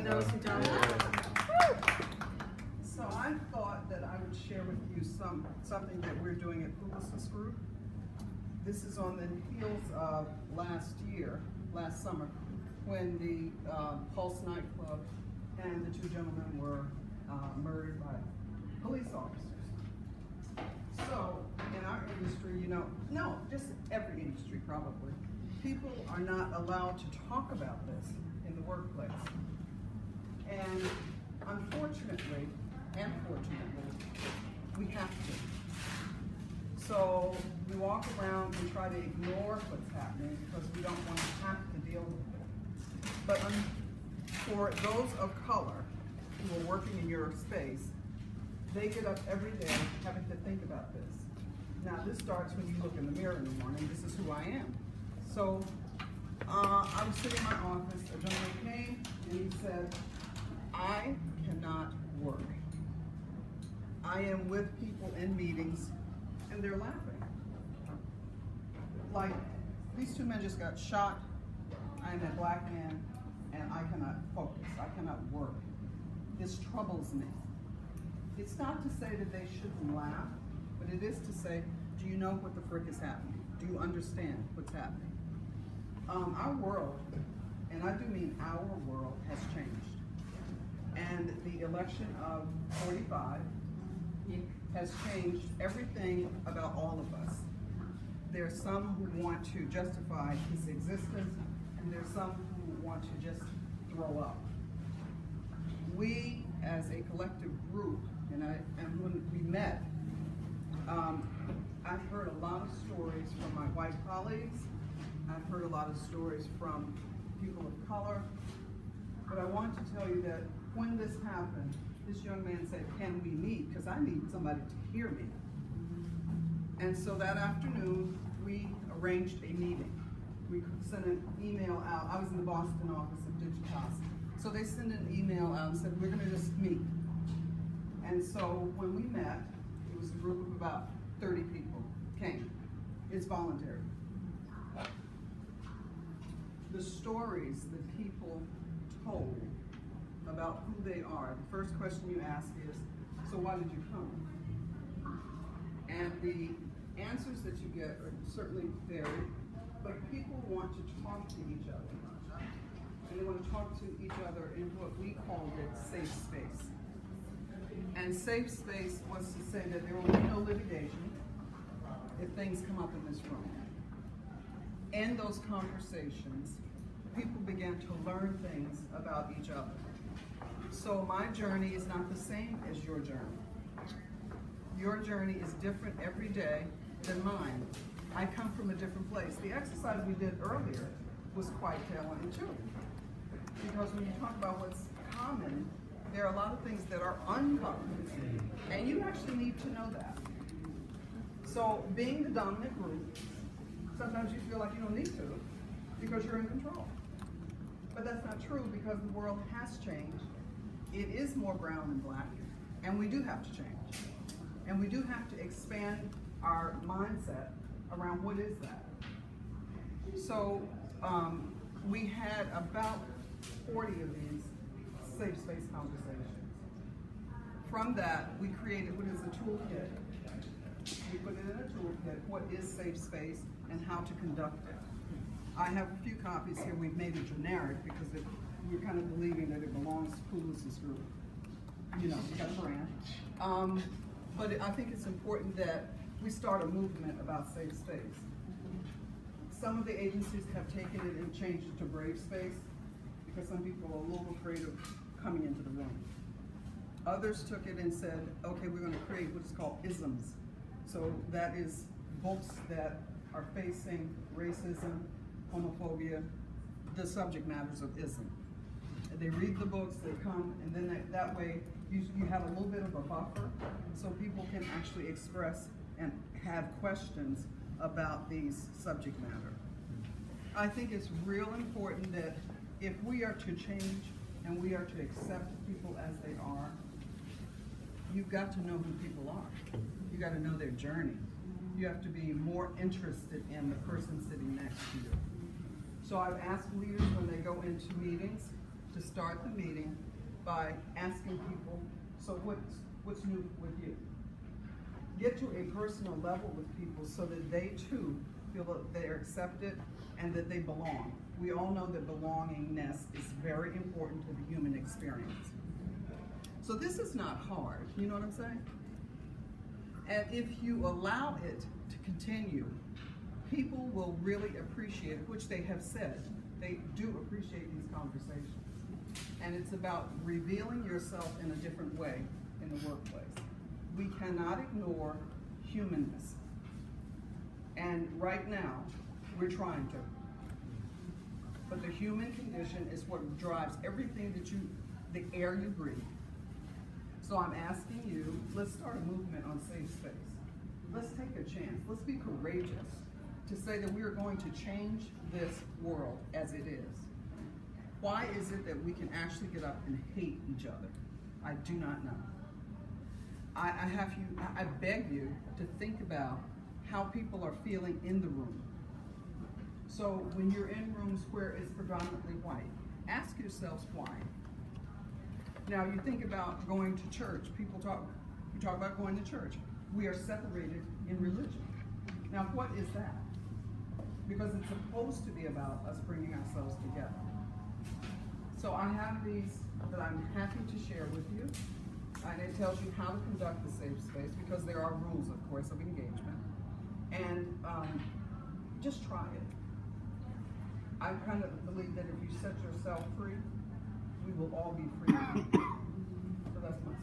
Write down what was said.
those who don't. So I thought that I would share with you something that we're doing at Publicis Group. This is on the heels of last summer, when the Pulse nightclub and the two gentlemen were murdered by police officers. So in our industry, no, just every industry probably, people are not allowed to talk about this in the workplace. And unfortunately, and fortunately, we have to. So we walk around and try to ignore what's happening because we don't want to have to deal with it. But for those of color who are working in your space, they get up every day having to think about this. Now this starts when you look in the mirror in the morning. This is who I am. So I was sitting in my office, a gentleman came and he said, I cannot work. I am with people in meetings and they're laughing. Like, these two men just got shot. I'm a black man and I cannot focus, I cannot work. This troubles me. It's not to say that they shouldn't laugh, but it is to say, do you know what the frick is happening? Do you understand what's happening? Our world, and I do mean our world, has changed. And the election of 45 has changed everything about all of us. There's some who want to justify his existence, and there's some who want to just throw up. We, as a collective group, and when we met, I've heard a lot of stories from my white colleagues. I've heard a lot of stories from people of color. But I want to tell you that when this happened, this young man said, can we meet? Because I need somebody to hear me. And so that afternoon, we arranged a meeting. We sent an email out. I was in the Boston office of Digitas. So they sent an email out and said, we're going to just meet. And so when we met, it was a group of about 30 people came. It's voluntary. The stories that people told about who they are, the first question you ask is, so why did you come? And the answers that you get are certainly varied, but people want to talk to each other. And they want to talk to each other in what we called it safe space. And safe space was to say that there will be no litigation if things come up in this room. In those conversations, people began to learn things about each other. So my journey is not the same as your journey. Your journey is different every day than mine. I come from a different place. The exercise we did earlier was quite counterintuitive. Because when you talk about what's common, there are a lot of things that are uncommon. And you actually need to know that. So being the dominant group, sometimes you feel like you don't need to because you're in control. But that's not true because the world has changed. It is more brown and black, and we do have to change. And we do have to expand our mindset around what is that. So we had about 40 of these safe space conversations. From that, we created what is a toolkit. We put it in a toolkit, what is safe space and how to conduct it. I have a few copies here. We've made it generic because we're kind of believing that it belongs to Publicis Group. You know, we got a brand. But I think it's important that we start a movement about safe space. Some of the agencies have taken it and changed it to brave space because some people are a little afraid of coming into the room. Others took it and said, okay, we're going to create what is called isms. So that is books that are facing racism, homophobia, the subject matters of ism. And they read the books, they come, and then that way you have a little bit of a buffer so people can actually express and have questions about these subject matter. I think it's real important that if we are to change and we are to accept people as they are, you've got to know who people are. You got to know their journey. You have to be more interested in the person sitting next to you. So I've asked leaders when they go into meetings to start the meeting by asking people, so what's new with you? Get to a personal level with people so that they too feel that they're accepted and that they belong. We all know that belongingness is very important to the human experience. So this is not hard, you know what I'm saying? And if you allow it to continue, people will really appreciate it, which they have said. They do appreciate these conversations. And it's about revealing yourself in a different way in the workplace. We cannot ignore humanness. And right now, we're trying to. But the human condition is what drives everything that the air you breathe. So I'm asking you, let's start a movement on safe space. Let's take a chance. Let's be courageous to say that we are going to change this world as it is. Why is it that we can actually get up and hate each other? I do not know. I beg you to think about how people are feeling in the room. So when you're in rooms where it's predominantly white, ask yourselves why. Now you think about going to church. You talk about going to church. We are separated in religion. Now what is that? Because it's supposed to be about us bringing ourselves together. So I have these that I'm happy to share with you. And it tells you how to conduct the safe space, because there are rules, of course, of engagement. And just try it. I kind of believe that if you set yourself free, we will all be free. So that's my